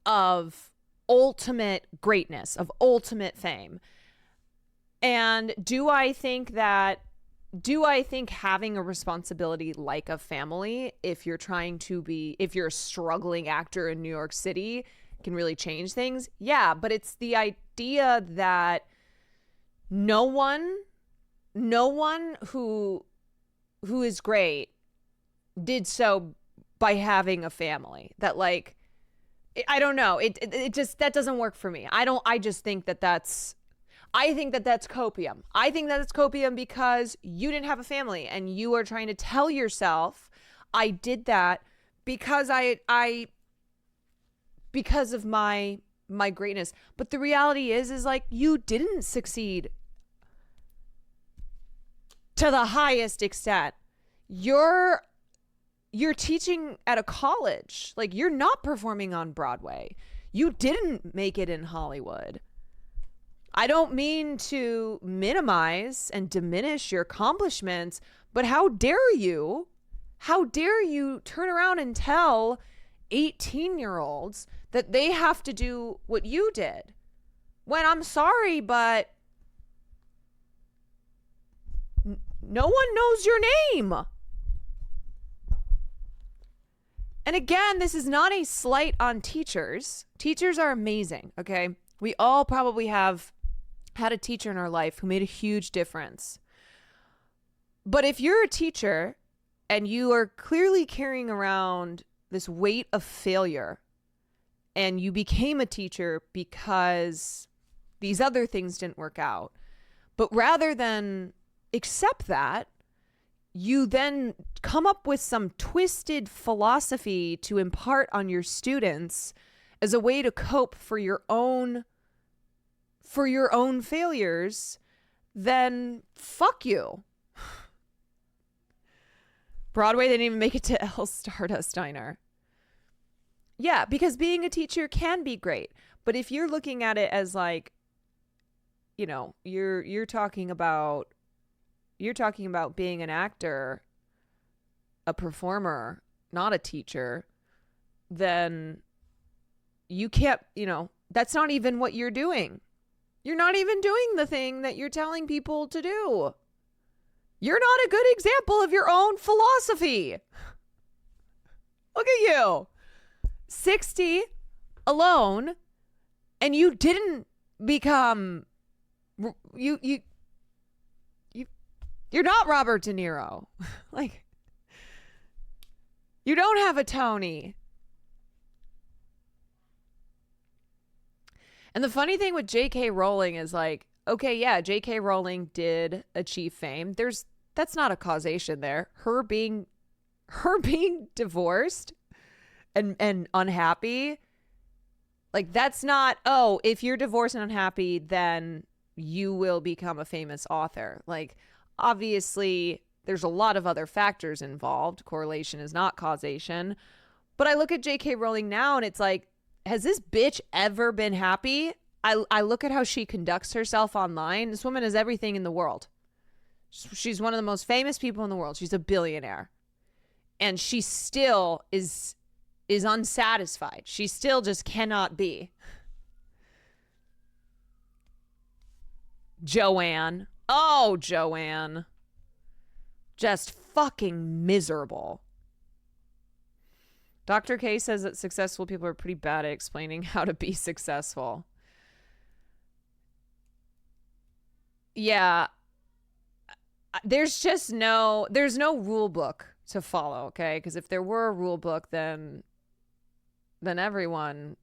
of ultimate greatness, of ultimate fame. And do I think having a responsibility like a family, if you're a struggling actor in New York City, can really change things? Yeah, but it's the idea that no one who is great did so by having a family. That, like, I don't know. It just, that doesn't work for me. I think that that's copium. I think that it's copium because you didn't have a family and you are trying to tell yourself, I did that because because of my greatness. But the reality is like, you didn't succeed to the highest extent. You're teaching at a college. Like, you're not performing on Broadway. You didn't make it in Hollywood. I don't mean to minimize and diminish your accomplishments, but how dare you turn around and tell 18-year-olds that they have to do what you did? When, I'm sorry, but no one knows your name. And again, this is not a slight on teachers. Teachers are amazing, okay? We all probably have had a teacher in our life who made a huge difference. But if you're a teacher and you are clearly carrying around this weight of failure, and you became a teacher because these other things didn't work out, but rather than accept that, you then come up with some twisted philosophy to impart on your students as a way to cope for your own for your own failures, then fuck you. Broadway, they didn't even make it to El Stardust Diner. Yeah, because being a teacher can be great. But if you're looking at it as like, you know, you're talking about being an actor, a performer, not a teacher, then you can't, you know, that's not even what you're doing. You're not even doing the thing that you're telling people to do. You're not a good example of your own philosophy. Look at you. 60 alone, and you didn't become you're not Robert De Niro. Like, you don't have a Tony. And the funny thing with J.K. Rowling is like, okay, yeah, J.K. Rowling did achieve fame. That's not a causation there. Her being divorced and unhappy, like, that's not, oh, if you're divorced and unhappy, then you will become a famous author. Like, obviously, there's a lot of other factors involved. Correlation is not causation. But I look at J.K. Rowling now and it's like, has this bitch ever been happy? I look at how she conducts herself online. This woman has everything in the world. She's one of the most famous people in the world. She's a billionaire. And she still is unsatisfied. She still just cannot be. Joanne. Oh, Joanne. Just fucking miserable. Dr. K says that successful people are pretty bad at explaining how to be successful. Yeah. There's no rule book to follow, okay? Because if there were a rule book, then everyone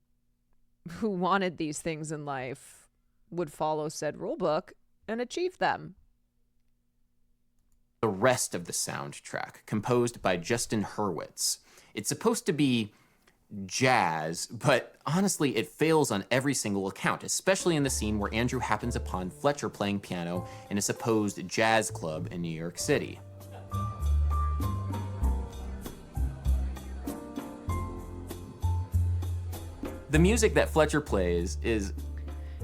who wanted these things in life would follow said rule book and achieve them. The rest of the soundtrack, composed by Justin Hurwitz. It's supposed to be jazz, but honestly, it fails on every single account, especially in the scene where Andrew happens upon Fletcher playing piano in a supposed jazz club in New York City. The music that Fletcher plays is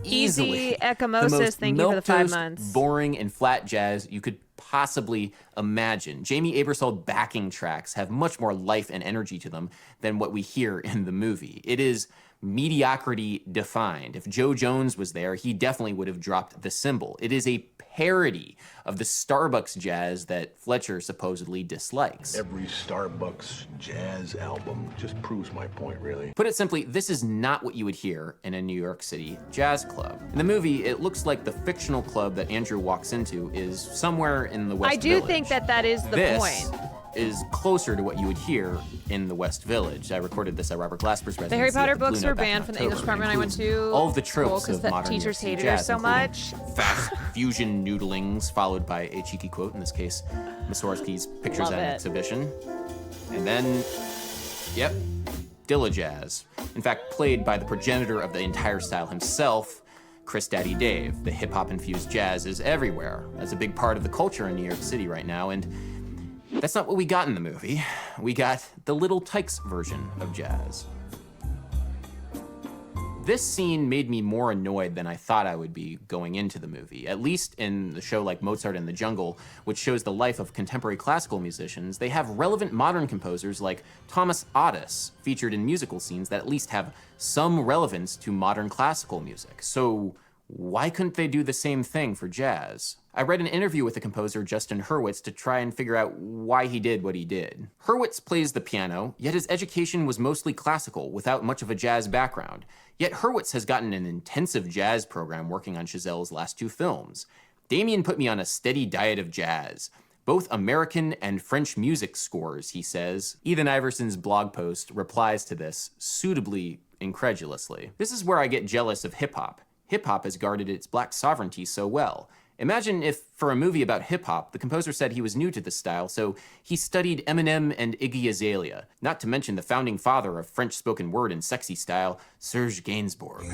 easily Easy ecchymosis, thank you for the 5 months. Boring and flat jazz you could possibly imagine. Jamie Aebersold backing tracks have much more life and energy to them than what we hear in the movie. It is mediocrity defined. If Joe Jones was there, he definitely would have dropped the cymbal. It is a parody of the Starbucks jazz that Fletcher supposedly dislikes. Every Starbucks jazz album just proves my point, really. Put it simply, this is not what you would hear in a New York City jazz club. In the movie, it looks like the fictional club that Andrew walks into is somewhere in the West Village. I do think that is the point. Is closer to what you would hear in the West Village. I recorded this at Robert Glasper's residency. The Harry Potter at the Blue books Note were back in banned from the English October. department I went to. All of the tropes of the modern teachers New York hated her jazz, so including much. Fast fusion noodlings, followed by a cheeky quote, in this case, Mussorgsky's Pictures Love at an it. Exhibition. And then, yep, Dilla-Jazz. In fact, played by the progenitor of the entire style himself, Chris Daddy Dave. The hip-hop infused jazz is everywhere. That's a big part of the culture in New York City right now, and that's not what we got in the movie. We got the Little Tykes version of jazz. This scene made me more annoyed than I thought I would be going into the movie. At least in the show like Mozart in the Jungle, which shows the life of contemporary classical musicians, they have relevant modern composers like Thomas Otis featured in musical scenes that at least have some relevance to modern classical music. So why couldn't they do the same thing for jazz? I read an interview with the composer Justin Hurwitz to try and figure out why he did what he did. Hurwitz plays the piano, yet his education was mostly classical without much of a jazz background. Yet Hurwitz has gotten an intensive jazz program working on Chazelle's last 2 films. Damien put me on a steady diet of jazz, both American and French music scores, he says. Ethan Iverson's blog post replies to this suitably incredulously. This is where I get jealous of hip-hop. Hip-hop has guarded its black sovereignty so well. Imagine if, for a movie about hip-hop, the composer said he was new to this style, so he studied Eminem and Iggy Azalea, not to mention the founding father of French spoken word and sexy style, Serge Gainsbourg.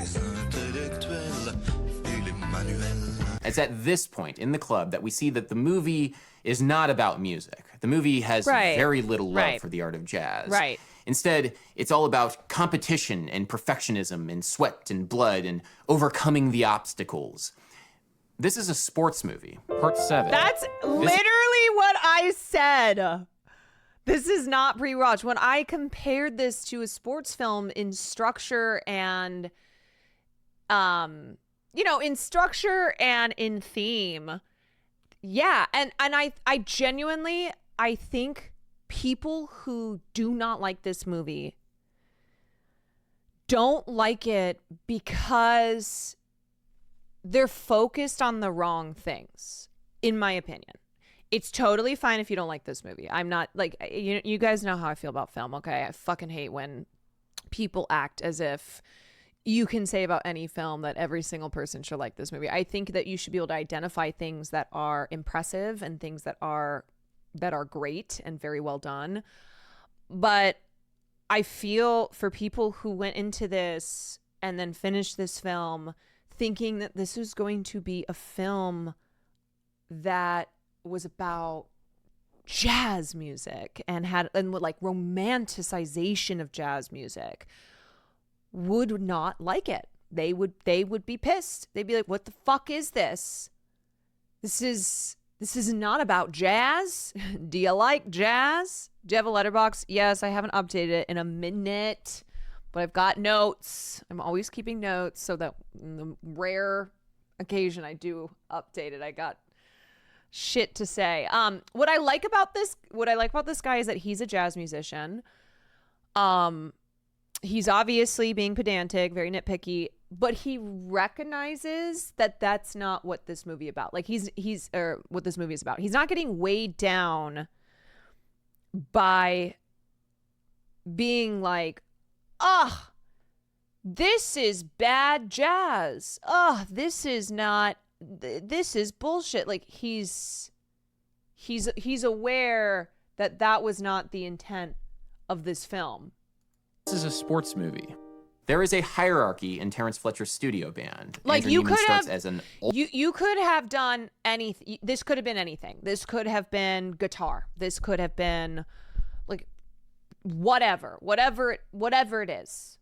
It's at this point in the club that we see that the movie is not about music. The movie has very little love for the art of jazz. Right. Instead, it's all about competition and perfectionism and sweat and blood and overcoming the obstacles. This is a sports movie. Part 7. That's literally what I said. This is not pre-watch. When I compared this to a sports film in structure and, in structure and in theme, yeah. And I genuinely, I think people who do not like this movie don't like it because they're focused on the wrong things, in my opinion. It's totally fine if you don't like this movie. I'm not, like, you guys know how I feel about film, okay? I fucking hate when people act as if you can say about any film that every single person should like this movie. I think that you should be able to identify things that are impressive and things that are great and very well done. But I feel for people who went into this and then finished this film thinking that this was going to be a film that was about jazz music and like romanticization of jazz music, would not like it. They would be pissed. They'd be like, what the fuck is this? This is not about jazz. Do you like jazz? Do you have a letterbox? Yes, I haven't updated it in a minute, but I've got notes. I'm always keeping notes so that in the rare occasion I do update it, I got shit to say. What I like about this guy is that he's a jazz musician. He's obviously being pedantic, very nitpicky, but he recognizes that that's not what this movie about. Like what this movie is about. He's not getting weighed down by being like, this is bad jazz. This is bullshit. Like he's aware that that was not the intent of this film. This is a sports movie. There is a hierarchy in Terrence Fletcher's studio band. Like Andrew you Neiman could starts have, as an you could have done anything. This could have been anything. This could have been guitar. This could have been like whatever it is.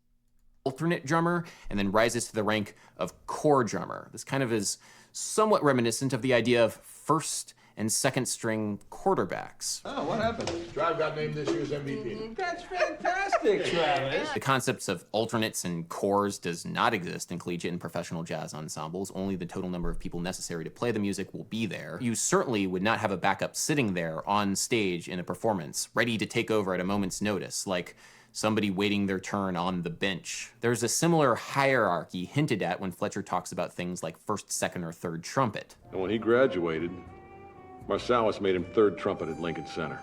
alternate drummer and then rises to the rank of core drummer. This kind of is somewhat reminiscent of the idea of first and second string quarterbacks. Oh, what happened? Drive got named this year's MVP. That's fantastic, Travis. The concepts of alternates and cores does not exist in collegiate and professional jazz ensembles. Only the total number of people necessary to play the music will be there. You certainly would not have a backup sitting there on stage in a performance, ready to take over at a moment's notice, like somebody waiting their turn on the bench. There's a similar hierarchy hinted at when Fletcher talks about things like first, second, or third trumpet. And when he graduated, Marsalis made him third trumpet at Lincoln Center.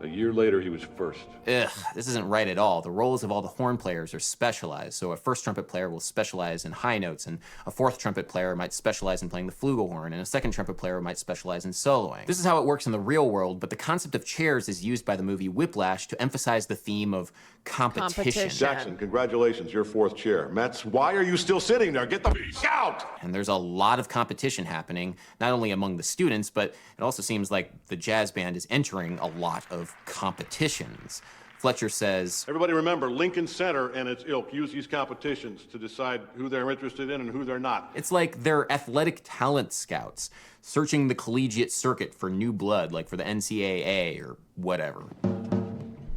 A year later, he was first. Ugh, this isn't right at all. The roles of all the horn players are specialized. So a first trumpet player will specialize in high notes, and a fourth trumpet player might specialize in playing the flugelhorn, and a second trumpet player might specialize in soloing. This is how it works in the real world, but the concept of chairs is used by the movie Whiplash to emphasize the theme of competition. Jackson, congratulations, you're fourth chair. Metz, why are you still sitting there? Get the f*** out! And there's a lot of competition happening, not only among the students, but it also seems like the jazz band is entering a lot of competitions. Fletcher says, everybody remember, Lincoln Center and its ilk use these competitions to decide who they're interested in and who they're not. It's like they're athletic talent scouts, searching the collegiate circuit for new blood, like for the NCAA or whatever.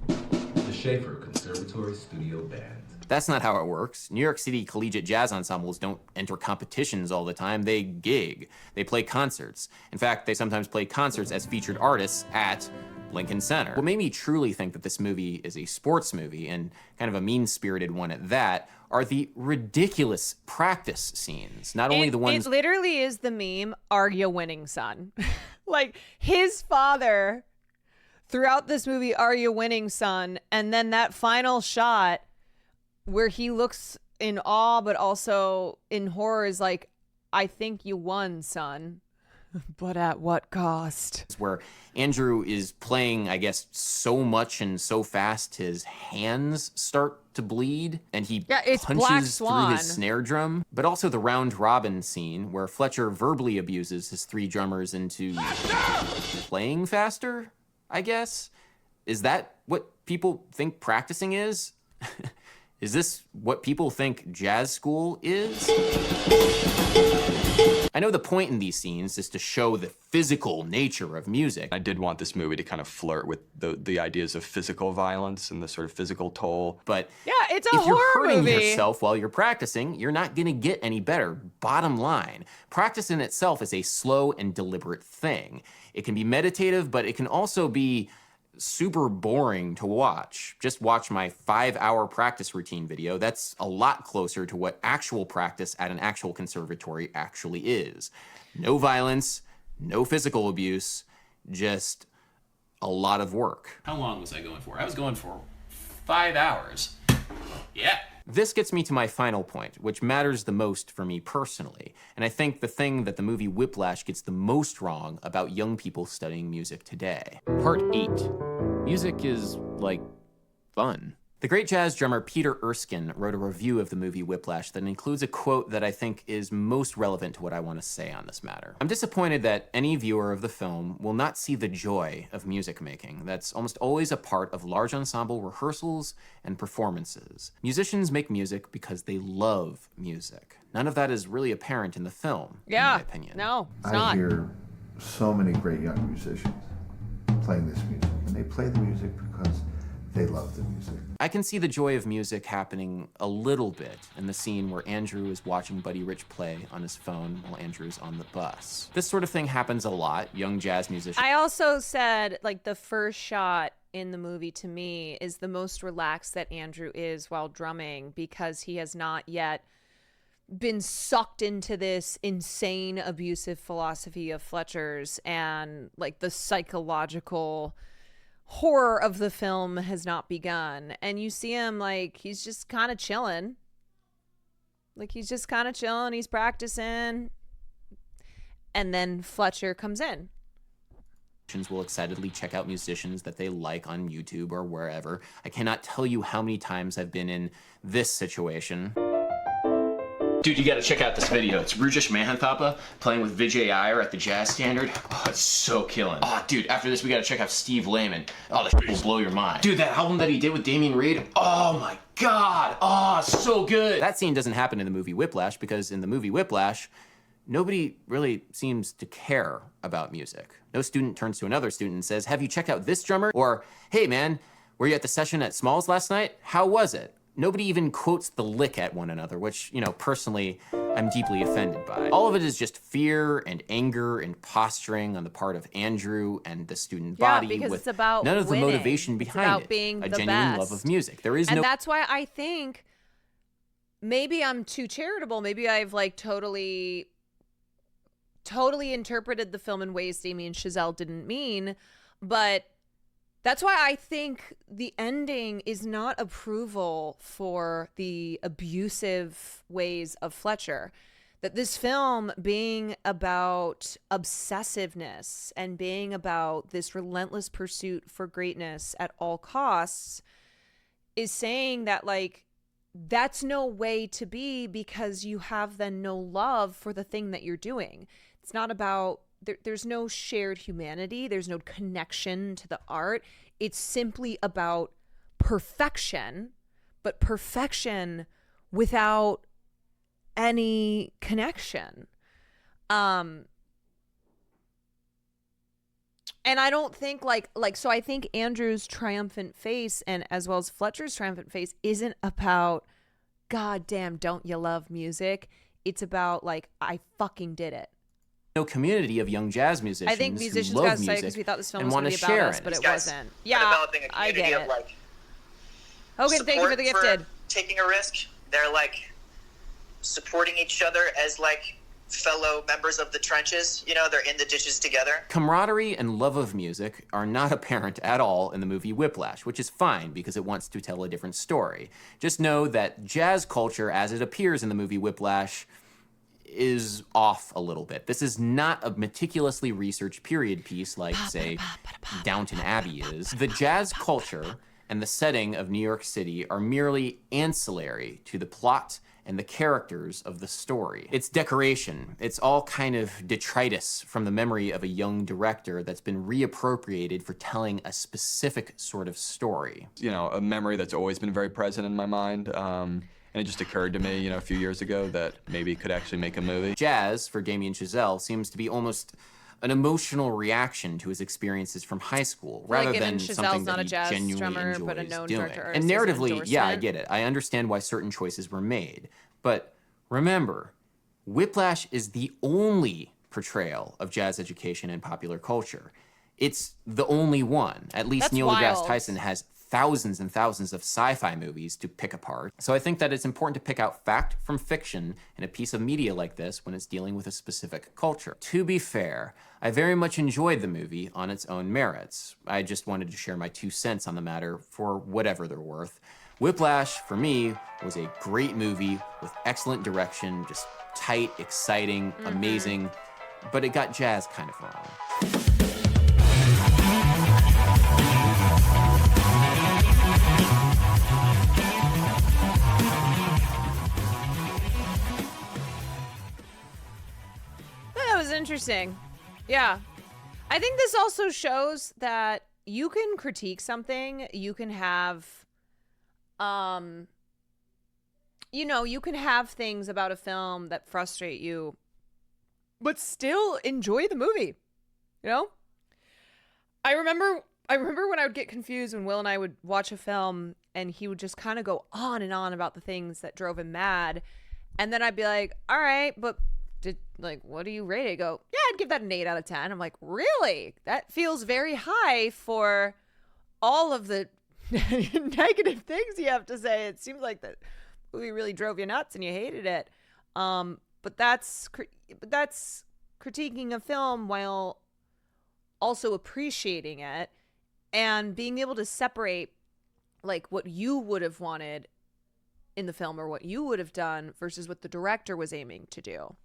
The Schaefer Conservatory Studio Band. That's not how it works. New York City collegiate jazz ensembles don't enter competitions all the time. They gig. They play concerts. In fact, they sometimes play concerts as featured artists at Lincoln Center. What made me truly think that this movie is a sports movie, and kind of a mean-spirited one at that, are the ridiculous practice scenes. Not only the ones— It literally is the meme, "Are you winning, son?" Like, his father, throughout this movie, "Are you winning, son?" And then that final shot where he looks in awe but also in horror is like, "I think you won, son." But at what cost? Where Andrew is playing, I guess, so much and so fast his hands start to bleed, and he it's Black punches through Swan. his snare drum, but also the round robin scene where Fletcher verbally abuses his 3 drummers into playing faster, I guess. Is that what people think practicing is? Is this what people think jazz school is? I know the point in these scenes is to show the physical nature of music. I did want this movie to kind of flirt with the ideas of physical violence and the sort of physical toll. But yeah, it's a if you're horror hurting movie. yourself while you're practicing, you're not gonna get any better. Bottom line, practice in itself is a slow and deliberate thing. It can be meditative, but it can also be super boring to watch. Just watch my 5-hour practice routine video. That's a lot closer to what actual practice at an actual conservatory actually is. No violence, no physical abuse, just a lot of work. How long was I going for? I was going for 5 hours. Yeah. This gets me to my final point, which matters the most for me personally, and I think the thing that the movie Whiplash gets the most wrong about young people studying music today. Part 8. Music is, like, fun. The great jazz drummer Peter Erskine wrote a review of the movie Whiplash that includes a quote that I think is most relevant to what I want to say on this matter. I'm disappointed that any viewer of the film will not see the joy of music making that's almost always a part of large ensemble rehearsals and performances. Musicians make music because they love music. None of that is really apparent in the film, in my opinion. No, it's I not. hear so many great young musicians playing this music, and they play the music because they love the music. I can see the joy of music happening a little bit in the scene where Andrew is watching Buddy Rich play on his phone while Andrew's on the bus. This sort of thing happens a lot. Young jazz musicians. I also said, like, the first shot in the movie to me is the most relaxed that Andrew is while drumming because he has not yet been sucked into this insane abusive philosophy of Fletcher's, and like the psychological horror of the film has not begun. And you see him, like, he's just kind of chilling. Like, he's just kind of chilling. He's practicing. And then Fletcher comes in. Will excitedly check out musicians that they like on YouTube or wherever. I cannot tell you how many times I've been in this situation. Dude, you gotta check out this video. It's Rujesh Mahanthapa playing with Vijay Iyer at the Jazz Standard. Oh, it's so killing. Oh, dude, after this we gotta check out Steve Lehman. Oh, that will blow your mind. Dude, that album that he did with Damien Reed, oh my God, oh, so good. That scene doesn't happen in the movie Whiplash because in the movie Whiplash, nobody really seems to care about music. No student turns to another student and says, have you checked out this drummer? Or, hey man, were you at the session at Smalls last night? How was it? Nobody even quotes the lick at one another, which, you know, personally, I'm deeply offended by. All of it is just fear and anger and posturing on the part of Andrew and the student body because with it's about none of the winning. motivation behind it's about it. Being a the genuine best. love of music. There is and no. That's why I think maybe I'm too charitable. Maybe I've like totally interpreted the film in ways Damien Chazelle didn't mean, but that's why I think the ending is not approval for the abusive ways of Fletcher. That this film being about obsessiveness and being about this relentless pursuit for greatness at all costs is saying that, like, that's no way to be because you have then no love for the thing that you're doing. It's not about, there's no shared humanity. There's no connection to the art. It's simply about perfection, but perfection without any connection. And I don't think so I think Andrew's triumphant face and as well as Fletcher's triumphant face isn't about, God damn, don't you love music? It's about, like, I fucking did it. No community of young jazz musicians. I think musicians who love got excited music because we thought this film and was going wanna to be about share us, it. but it Guys wasn't. are Yeah, developing a I community get of, it. like, Hogan, thank you for the support gifted. Taking a risk. They're like supporting each other as like fellow members of the trenches. You know, they're in the ditches together. Camaraderie and love of music are not apparent at all in the movie Whiplash, which is fine because it wants to tell a different story. Just know that jazz culture, as it appears in the movie Whiplash, is off a little bit. This is not a meticulously researched period piece like, say, Downton Abbey is. The jazz culture and the setting of New York City are merely ancillary to the plot and the characters of the story. It's decoration. It's all kind of detritus from the memory of a young director that's been reappropriated for telling a specific sort of story. You know, a memory that's always been very present in my mind. And it just occurred to me, you know, a few years ago that maybe it could actually make a movie. Jazz, for Damien Chazelle, seems to be almost an emotional reaction to his experiences from high school, rather than something that he genuinely enjoys doing. And narratively, yeah, I get it. I understand why certain choices were made. But remember, Whiplash is the only portrayal of jazz education in popular culture. It's the only one. At least Neil deGrasse Tyson has thousands and thousands of sci-fi movies to pick apart. So I think that it's important to pick out fact from fiction in a piece of media like this when it's dealing with a specific culture. To be fair, I very much enjoyed the movie on its own merits. I just wanted to share my 2 cents on the matter for whatever they're worth. Whiplash, for me, was a great movie with excellent direction, just tight, exciting, amazing, but it got jazz kind of wrong. Interesting. Yeah. I think this also shows that you can critique something, you can have you can have things about a film that frustrate you, but still enjoy the movie. You know? I remember when I would get confused when Will and I would watch a film and he would just kind of go on and on about the things that drove him mad. And then I'd be like, all right, but what do you rate it? Go, yeah, I'd give that an 8 out of 10. I'm like, really? That feels very high for all of the negative things you have to say. It seems like that movie really drove you nuts and you hated it. But that's critiquing a film while also appreciating it and being able to separate like what you would have wanted in the film or what you would have done versus what the director was aiming to do.